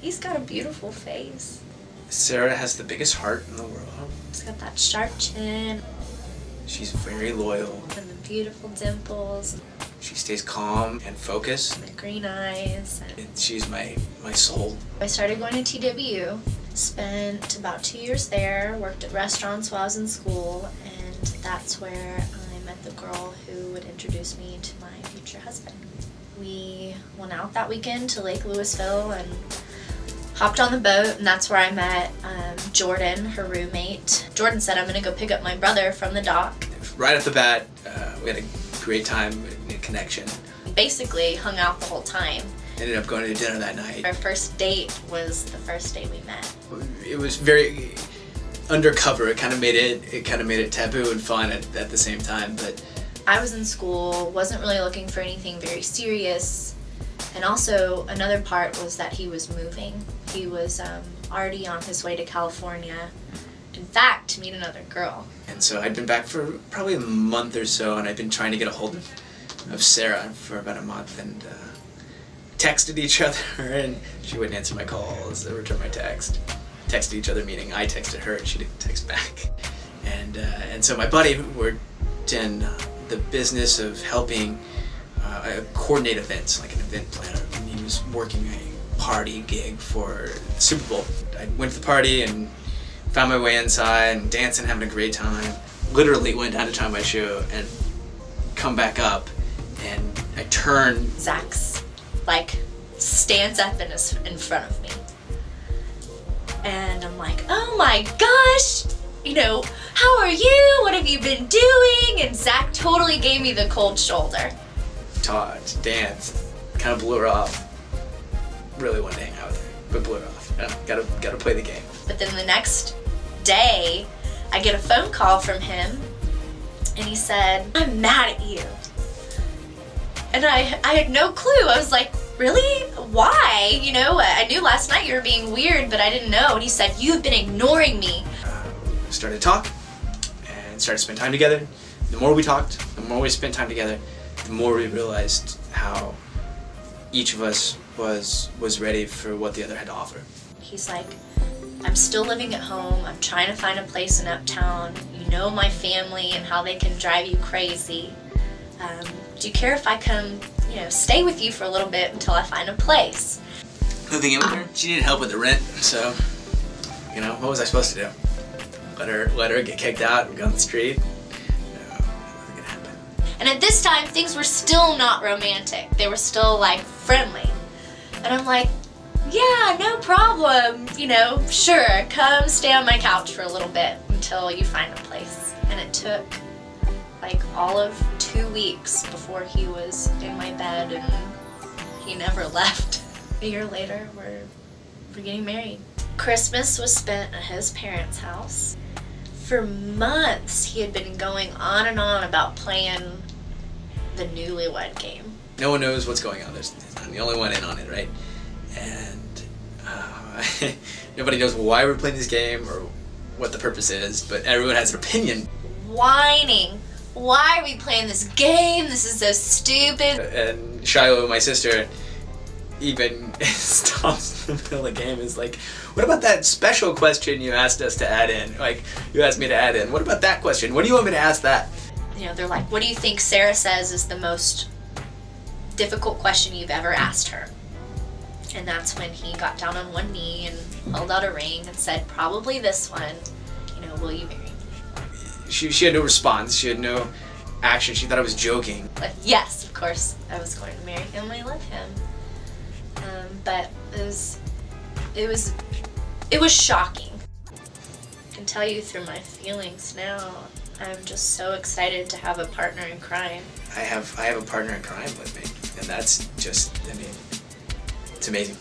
He's got a beautiful face. Sarah has the biggest heart in the world. He's got that sharp chin. She's very loyal. And the beautiful dimples. She stays calm and focused. And the green eyes. She's my soul. I started going to TWU. Spent about 2 years there. Worked at restaurants while I was in school. And that's where I met the girl who would introduce me to my future husband. We went out that weekend to Lake Louisville and hopped on the boat, and that's where I met Jordan, her roommate. Jordan said, I'm gonna go pick up my brother from the dock. Right off the bat, we had a great time and connection. Basically hung out the whole time. Ended up going to dinner that night. Our first date was the first day we met. It was very undercover. It kind of made it taboo and fun at the same time. But I was in school, wasn't really looking for anything very serious. And also another part was that he was moving. He was already on his way to California, in fact, to meet another girl. And so I'd been back for probably a month or so, and I'd been trying to get a hold of Sarah for about a month, and texted each other, and she wouldn't answer my calls or return my text. Texted each other, meaning I texted her and she didn't text back. And so my buddy worked in the business of helping coordinate events, like an event planner, and he was working a party gig for the Super Bowl. I went to the party and found my way inside and dancing, having a great time. Literally went down to tie my shoe and come back up, and I turned. Zach's like stands up in front of me, and I'm like, oh my gosh, you know, how are you? What have you been doing? And Zach totally gave me the cold shoulder. Talked, danced, kind of blew her off. Really wanted to hang out with her, but blew her off. Yeah, gotta play the game. But then the next day, I get a phone call from him, and he said, I'm mad at you. And I had no clue. I was like, really? Why? You know, I knew last night you were being weird, but I didn't know. And he said, you've been ignoring me. Started to talk and started to spend time together. The more we talked, the more we spent time together, the more we realized how each of us was ready for what the other had to offer. He's like, I'm still living at home. I'm trying to find a place in Uptown. You know my family and how they can drive you crazy. Do you care if I come, you know, stay with you for a little bit until I find a place? Moving in with her, she needed help with the rent, so, you know, what was I supposed to do? Let her get kicked out and go on the street? No, that wasn't gonna happen. And at this time, things were still not romantic. They were still, like, friendly. And I'm like, yeah, no problem, you know, sure, come stay on my couch for a little bit until you find a place. And it took like all of 2 weeks before he was in my bed, and he never left. A year later, we're getting married. Christmas was spent at his parents' house. For months, he had been going on and on about playing the newlywed game. No one knows what's going on. I'm the only one in on it, right? And nobody knows why we're playing this game or what the purpose is, but everyone has an opinion. Whining. Why are we playing this game? This is so stupid. And Shiloh, my sister, even stops in the middle of the game and is like, what about that special question you asked us to add in? Like, you asked me to add in. What about that question? What do you want me to ask that? You know, they're like, what do you think Sarah says is the most difficult question you've ever asked her? And that's when he got down on one knee and held out a ring and said, probably this one, you know, will you marry me? She had no response. She had no action. She thought I was joking. But yes, of course, I was going to marry him. I love him. But it was shocking. I can tell you through my feelings now. I'm just so excited to have a partner in crime. I have a partner in crime with me, and that's just, I mean, it's amazing.